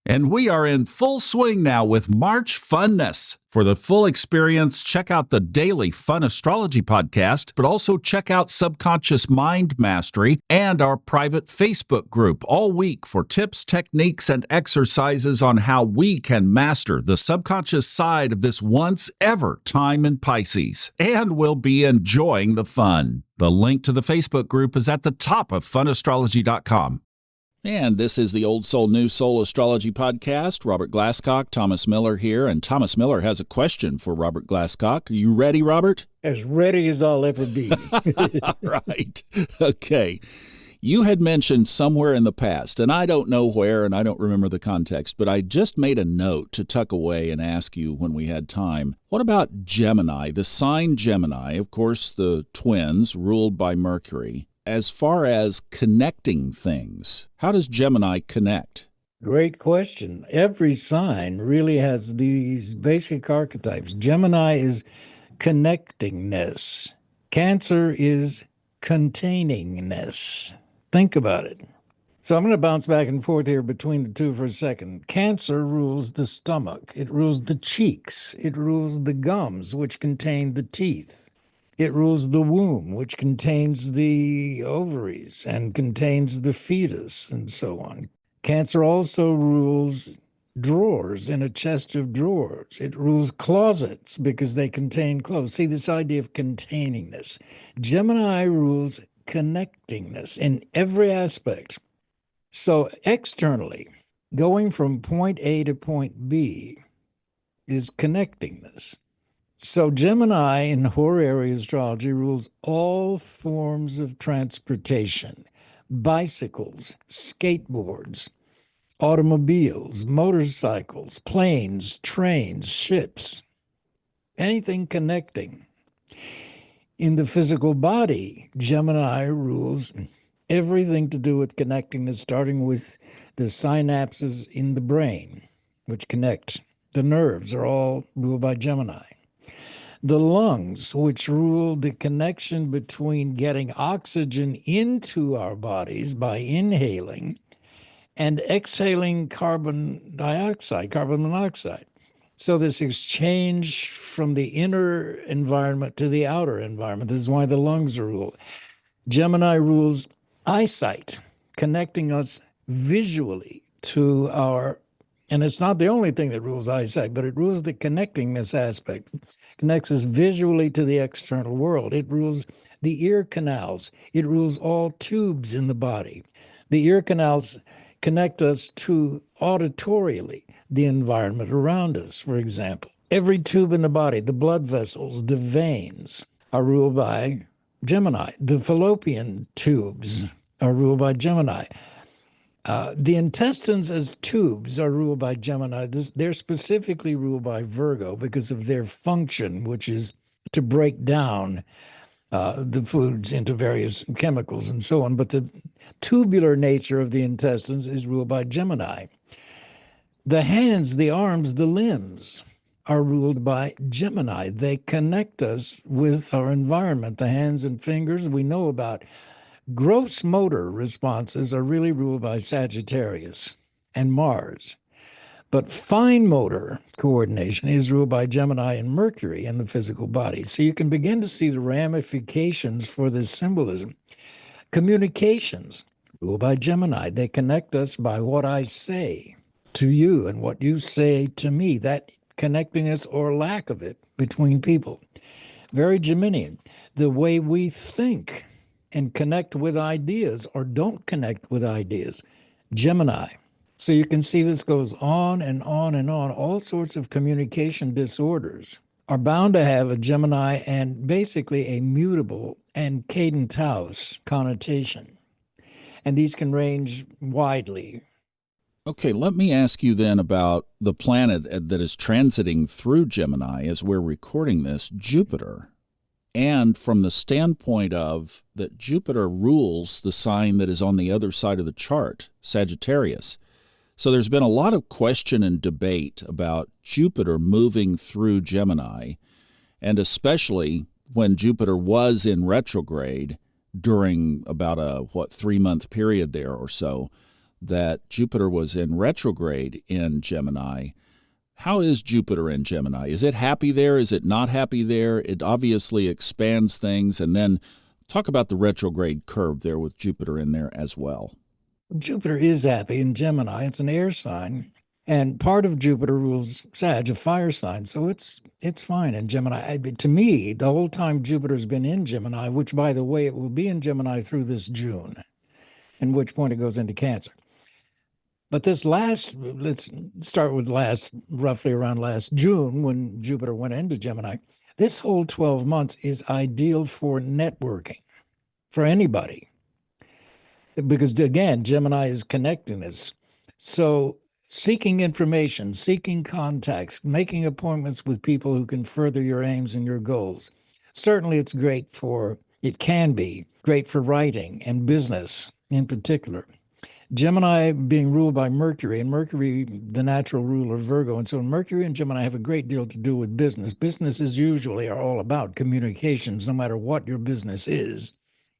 And we are in full swing now with March Funness. For the full experience, check out the daily Fun Astrology podcast, but also check out Subconscious Mind Mastery and our private Facebook group all week for tips, techniques, and exercises on how we can master the subconscious side of this once-ever time in Pisces. And we'll be enjoying the fun. The link to the Facebook group is at the top of funastrology.com. And this is the Old Soul, New Soul Astrology Podcast. Robert Glasscock, Thomas Miller here, and Thomas Miller has a question for Robert Glasscock. Are you ready, Robert? As ready as I'll ever be. Right. Okay. You had mentioned somewhere in the past, and I don't know where, and I don't remember the context, but I just made a note to tuck away and ask you when we had time. What about Gemini, the sign Gemini, of course, the twins ruled by Mercury? As far as connecting things, how does Gemini connect? Great question. Every sign really has these basic archetypes. Gemini is connectingness. Cancer is containingness. Think about it. So I'm going to bounce back and forth here between the two for a second. Cancer rules the stomach. It rules the cheeks. It rules the gums, which contain the teeth. It rules the womb, which contains the ovaries and contains the fetus and so on. Cancer also rules drawers in a chest of drawers. It rules closets because they contain clothes. See, this idea of containingness. Gemini rules connectingness in every aspect. So externally, going from point A to point B is connectingness. So Gemini in horary astrology rules all forms of transportation: bicycles, skateboards, automobiles, motorcycles, planes, trains, ships, anything connecting. In the physical body, Gemini rules everything to do with connectingness, starting with the synapses in the brain, which connect. The nerves are all ruled by Gemini. The lungs, which rule the connection between getting oxygen into our bodies by inhaling and exhaling carbon monoxide. So this exchange from the inner environment to the outer environment, this is why the lungs are ruled. Gemini rules eyesight, connecting us visually to our. And it's not the only thing that rules eyesight, but it rules the connectingness aspect, connects us visually to the external world. It rules the ear canals. It rules all tubes in the body. The ear canals connect us to auditorially the environment around us, for example. Every tube in the body, the blood vessels, the veins, are ruled by Gemini. The fallopian tubes are ruled by Gemini. The intestines as tubes are ruled by Gemini. They're specifically ruled by Virgo because of their function, which is to break down the foods into various chemicals and so on. But the tubular nature of the intestines is ruled by Gemini. The hands, the arms, the limbs are ruled by Gemini. They connect us with our environment. The hands and fingers we know about. Gross motor responses are really ruled by Sagittarius and Mars. But fine motor coordination is ruled by Gemini and Mercury in the physical body. So you can begin to see the ramifications for this symbolism. Communications ruled by Gemini. They connect us by what I say to you and what you say to me, that connectingness or lack of it between people. Very Geminian. The way we think and connect with ideas or don't connect with ideas. Gemini. So you can see this goes on and on and on. All sorts of communication disorders are bound to have a Gemini and basically a mutable and cadent house connotation. And these can range widely. Okay, let me ask you then about the planet that is transiting through Gemini as we're recording this, Jupiter. And from the standpoint of that Jupiter rules the sign that is on the other side of the chart, Sagittarius. So there's been a lot of question and debate about Jupiter moving through Gemini, and especially when Jupiter was in retrograde during about a 3-month period there or so. that Jupiter was in retrograde in Gemini. How is Jupiter in Gemini? Is it happy there? Is it not happy there? It obviously expands things. And then talk about the retrograde curve there with Jupiter in there as well. Jupiter is happy in Gemini. It's an air sign. And part of Jupiter rules Sag, a fire sign. So it's fine in Gemini. To me, the whole time Jupiter's been in Gemini, which, by the way, it will be in Gemini through this June, at which point it goes into Cancer. But this let's start with roughly around last June when Jupiter went into Gemini. This whole 12 months is ideal for networking for anybody. Because, again, Gemini is connectingness. So seeking information, seeking contacts, making appointments with people who can further your aims and your goals. Certainly it can be great for writing and business in particular. Gemini being ruled by Mercury, and Mercury, the natural ruler of Virgo. And so Mercury and Gemini have a great deal to do with business. Businesses usually are all about communications, no matter what your business is.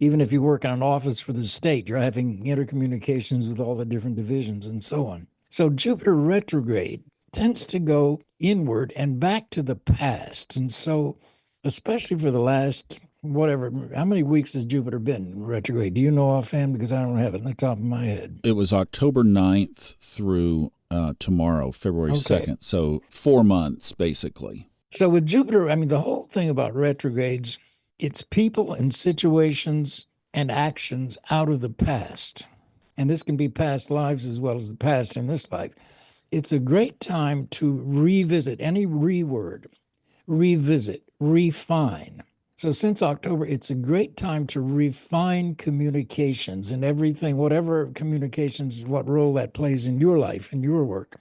Even if you work in an office for the state, you're having intercommunications with all the different divisions and so on. So Jupiter retrograde tends to go inward and back to the past. And so, especially for the last, how many weeks has Jupiter been retrograde? Do you know offhand? Because I don't have it on the top of my head. It was October 9th through tomorrow, February 2nd. So 4 months, basically. So with Jupiter, the whole thing about retrogrades, it's people and situations and actions out of the past. And this can be past lives as well as the past in this life. It's a great time to revisit any reword, revisit, refine. So since October, it's a great time to refine communications and everything, whatever communications, what role that plays in your life and your work.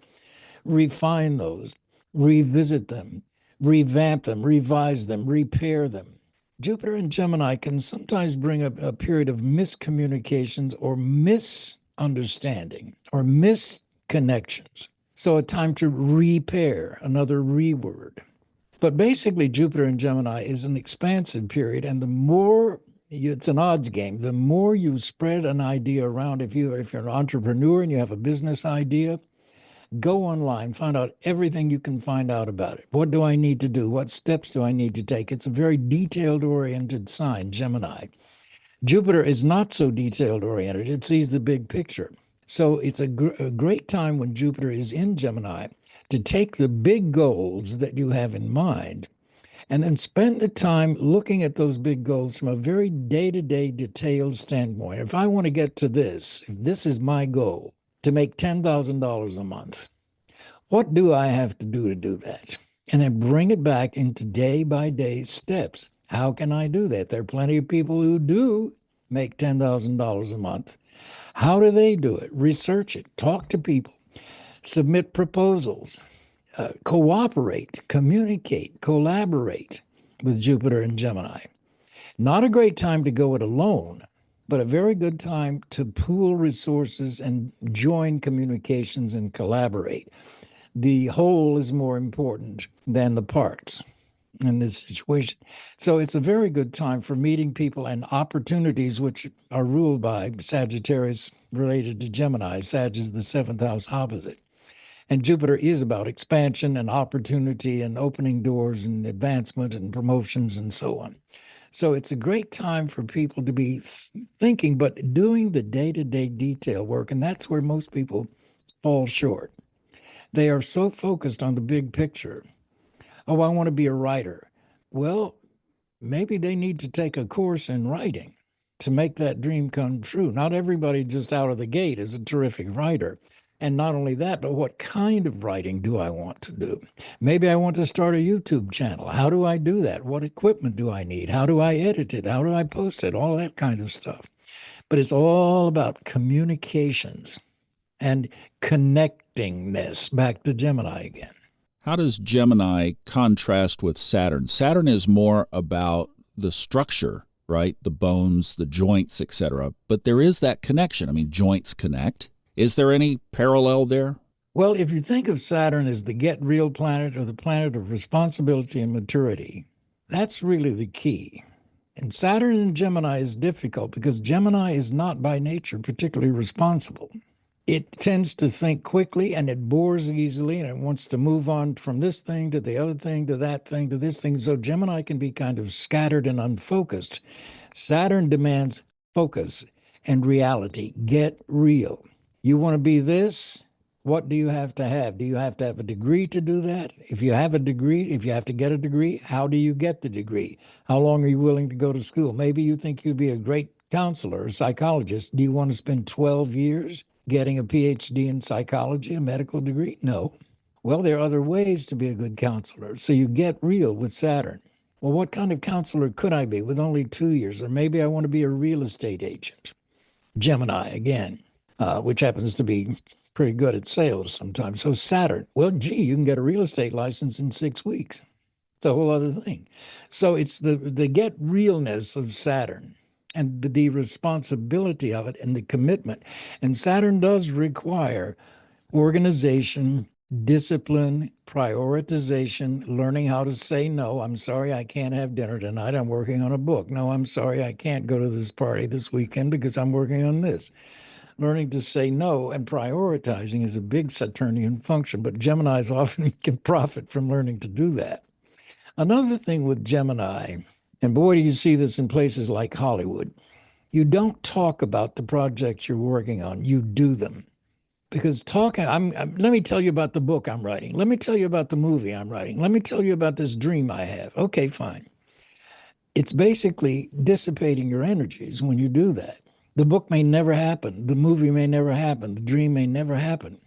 Refine those, revisit them, revamp them, revise them, repair them. Jupiter in Gemini can sometimes bring a period of miscommunications or misunderstanding or misconnections. So a time to repair, another reword. But basically, Jupiter in Gemini is an expansive period, and it's an odds game. The more you spread an idea around, if you're an entrepreneur and you have a business idea, go online, find out everything you can find out about it. What do I need to do? What steps do I need to take? It's a very detailed-oriented sign, Gemini. Jupiter is not so detailed-oriented. It sees the big picture. So it's a great time when Jupiter is in Gemini to take the big goals that you have in mind and then spend the time looking at those big goals from a very day-to-day detailed standpoint. If I want to get to this, if this is my goal, to make $10,000 a month, what do I have to do that? And then bring it back into day-by-day steps. How can I do that? There are plenty of people who do make $10,000 a month. How do they do it? Research it. Talk to people. Submit proposals. Cooperate, communicate, collaborate with Jupiter and Gemini. Not a great time to go it alone, but a very good time to pool resources and join communications and collaborate. The whole is more important than the parts in this situation. So it's a very good time for meeting people and opportunities which are ruled by Sagittarius related to Gemini. Sag is the 7th house opposite. And Jupiter is about expansion and opportunity and opening doors and advancement and promotions and so on. So it's a great time for people to be thinking, but doing the day-to-day detail work. And that's where most people fall short. They are so focused on the big picture. Oh, I want to be a writer. Well, maybe they need to take a course in writing to make that dream come true. Not everybody just out of the gate is a terrific writer. And not only that, but what kind of writing do I want to do? Maybe I want to start a YouTube channel. How do I do that? What equipment do I need? How do I edit it? How do I post it? All that kind of stuff. But it's all about communications and connectingness. Back to Gemini again. How does Gemini contrast with Saturn? Saturn is more about the structure, right? The bones, the joints, etc. But there is that connection. I mean, joints connect. Is there any parallel there? Well, if you think of Saturn as the get real planet or the planet of responsibility and maturity, that's really the key. And Saturn in Gemini is difficult because Gemini is not by nature particularly responsible. It tends to think quickly and it bores easily and it wants to move on from this thing to the other thing to that thing to this thing. So Gemini can be kind of scattered and unfocused. Saturn demands focus and reality. Get real. You want to be this? What do you have to have? Do you have to have a degree to do that? If you have a degree, if you have to get a degree, how do you get the degree? How long are you willing to go to school? Maybe you think you'd be a great counselor or psychologist. Do you want to spend 12 years getting a PhD in psychology, a medical degree? No. Well, there are other ways to be a good counselor. So you get real with Saturn. Well, what kind of counselor could I be with only 2 years? Or maybe I want to be a real estate agent. Gemini again, which happens to be pretty good at sales sometimes. So Saturn, well, gee, you can get a real estate license in 6 weeks. It's a whole other thing. So it's the get realness of Saturn and the responsibility of it and the commitment. And Saturn does require organization, discipline, prioritization, learning how to say no. I'm sorry, I can't have dinner tonight. I'm working on a book. No, I'm sorry, I can't go to this party this weekend because I'm working on this. Learning to say no and prioritizing is a big Saturnian function, but Geminis often can profit from learning to do that. Another thing with Gemini, and boy, do you see this in places like Hollywood, you don't talk about the projects you're working on, you do them. Because talking, let me tell you about the book I'm writing. Let me tell you about the movie I'm writing. Let me tell you about this dream I have. Okay, fine. It's basically dissipating your energies when you do that. The book may never happen. The movie may never happen. The dream may never happen.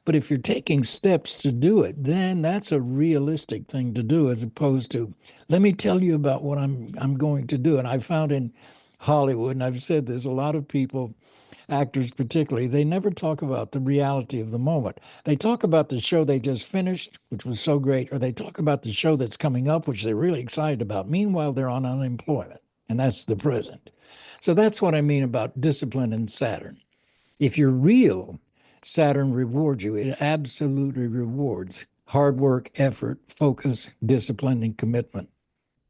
But if you're taking steps to do it, then that's a realistic thing to do as opposed to, let me tell you about what I'm going to do. And I found in Hollywood, and I've said this, a lot of people, actors particularly, they never talk about the reality of the moment. They talk about the show they just finished, which was so great, or they talk about the show that's coming up, which they're really excited about. Meanwhile, they're on unemployment, and that's the present. So that's what I mean about discipline and Saturn. If you're real, Saturn rewards you. It absolutely rewards hard work, effort, focus, discipline, and commitment.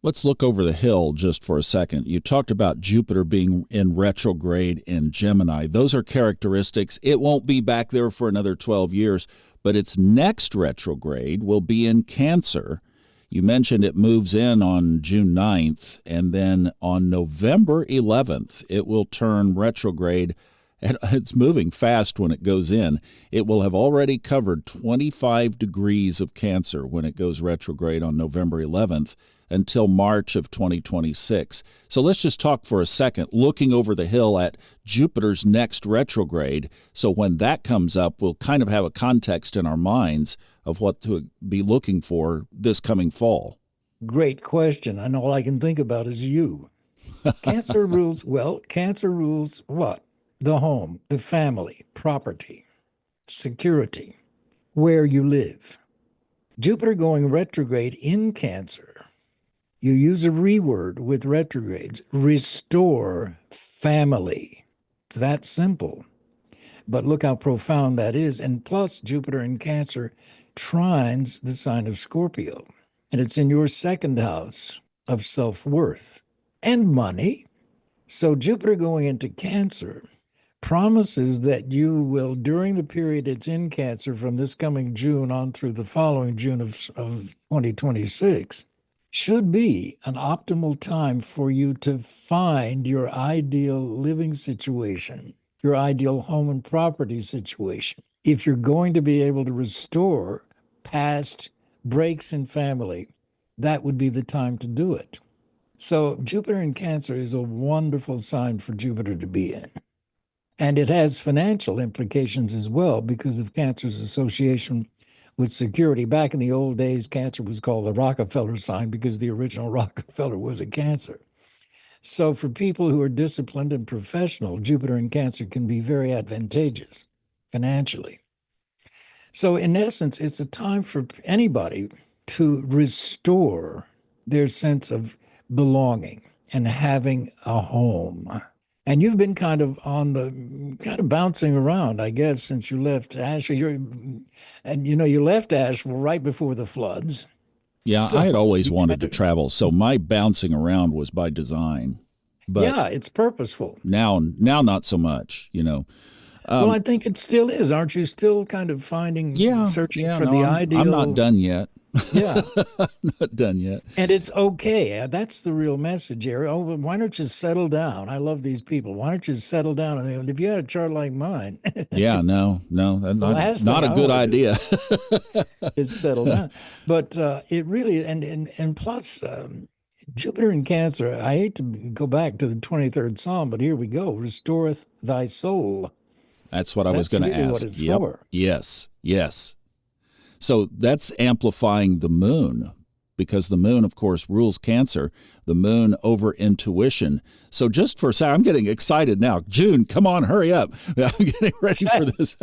Let's look over the hill just for a second. You talked about Jupiter being in retrograde in Gemini. Those are characteristics. It won't be back there for another 12 years, but its next retrograde will be in Cancer. You mentioned it moves in on June 9th, and then on November 11th, it will turn retrograde. And it's moving fast when it goes in. It will have already covered 25 degrees of Cancer when it goes retrograde on November 11th until March of 2026. So let's just talk for a second, looking over the hill at Jupiter's next retrograde. So when that comes up, we'll kind of have a context in our minds of what to be looking for this coming fall. Great question. And all I can think about is you. Cancer rules what? The home, the family, property, security, where you live. Jupiter going retrograde in Cancer, you use a reword with retrogrades, restore family. It's that simple. But look how profound that is. And plus, Jupiter in Cancer trines the sign of Scorpio. And it's in your second house of self-worth and money. So Jupiter going into Cancer promises that you will, during the period it's in Cancer from this coming June on through the following June of 2026, should be an optimal time for you to find your ideal living situation, your ideal home and property situation. If you're going to be able to restore past breaks in family, that would be the time to do it. So Jupiter in Cancer is a wonderful sign for Jupiter to be in. And it has financial implications as well because of Cancer's association with security. Back in the old days, Cancer was called the Rockefeller sign because the original Rockefeller was a Cancer. So for people who are disciplined and professional, Jupiter in Cancer can be very advantageous financially. So in essence, it's a time for anybody to restore their sense of belonging and having a home. And you've been kind of bouncing around, I guess, since you left Asheville. You left Asheville right before the floods. Yeah, so I had always wanted to travel, so my bouncing around was by design. But yeah, it's purposeful. Now not so much, Well, I think it still is. Aren't you still kind of searching for the ideal? I'm not done yet. Yeah. I'm not done yet. And it's okay. That's the real message here. Oh, well, why don't you settle down? I love these people. Why don't you settle down? And if you had a chart like mine, yeah, no, that's not a good idea. Is settle down. But it really, and plus, Jupiter in Cancer, I hate to go back to the 23rd Psalm, but here we go. Restoreth thy soul. That's what I was going to really ask. What it's for. Yes. So that's amplifying the moon, because the moon, of course, rules Cancer, the moon over intuition. So just for a second, I'm getting excited now. June, come on, hurry up. I'm getting ready for this.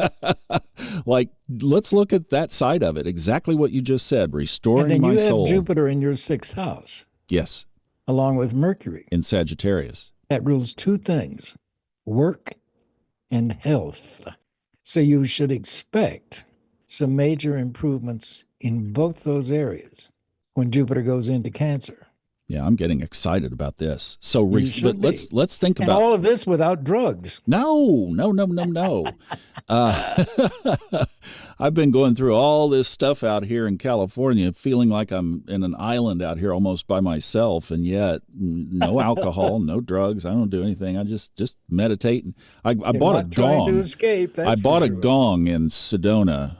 Like, let's look at that side of it. Exactly what you just said, restoring my soul. And then you have Jupiter in your 6th house. Yes. Along with Mercury. In Sagittarius. That rules 2 things, work and health. So you should expect some major improvements in both those areas when Jupiter goes into Cancer. Yeah, I'm getting excited about this. So but let's think about all of this without drugs. No. I've been going through all this stuff out here in California, feeling like I'm in an island out here almost by myself, and yet no alcohol, no drugs. I don't do anything. I just meditate. I bought a gong. To escape, I bought a gong in Sedona.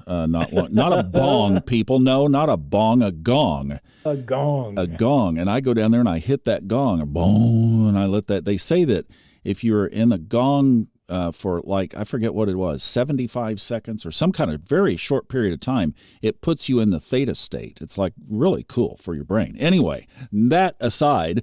Not a bong, people. No, not a bong, a gong. A gong. A gong. And I go down there and I hit that gong, boom, and I let that. They say that if you're in a gong for like, I forget what it was, 75 seconds or some kind of very short period of time, it puts you in the theta state. It's like really cool for your brain. Anyway, that aside,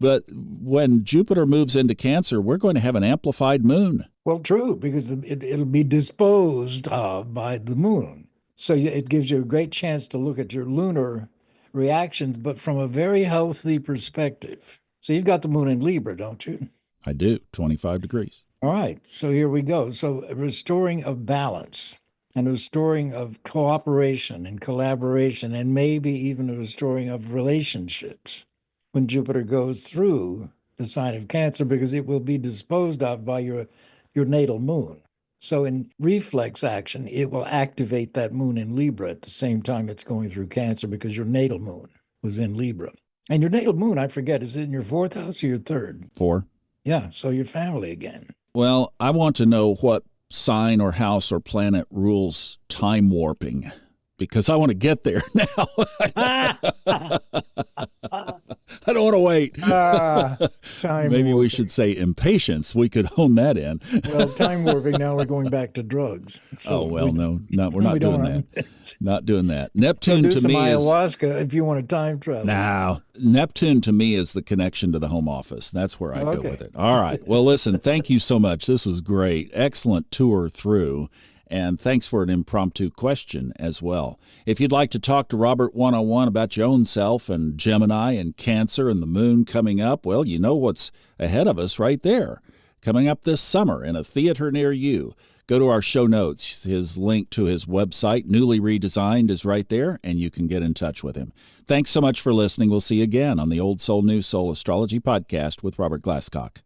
but when Jupiter moves into Cancer, we're going to have an amplified moon. Well, true, because it'll be disposed of by the moon. So it gives you a great chance to look at your lunar reactions, but from a very healthy perspective. So you've got the moon in Libra, don't you? I do, 25 degrees. All right, so here we go. So restoring of balance and restoring of cooperation and collaboration, and maybe even a restoring of relationships when Jupiter goes through the sign of Cancer, because it will be disposed of by your natal moon. So in reflex action, it will activate that moon in Libra at the same time it's going through Cancer, because your natal moon was in Libra. And your natal moon, I forget, is it in your 4th house or your 3rd? 4. Yeah, so your family again. Well, I want to know what sign or house or planet rules time warping, because I want to get there now. I don't want to wait. Maybe we should say impatience. We could hone that in. Well, time warping, now we're going back to drugs. So we're not doing that. Not doing that. Neptune to me is ayahuasca if you want to time travel. No, Neptune to me is the connection to the home office. That's where I go with it. All right. Well, listen, thank you so much. This was great. Excellent tour through. And thanks for an impromptu question as well. If you'd like to talk to Robert one-on-one about your own self and Gemini and Cancer and the moon coming up, well, you know what's ahead of us right there. Coming up this summer in a theater near you. Go to our show notes. His link to his website, newly redesigned, is right there, and you can get in touch with him. Thanks so much for listening. We'll see you again on the Old Soul, New Soul Astrology Podcast with Robert Glasscock.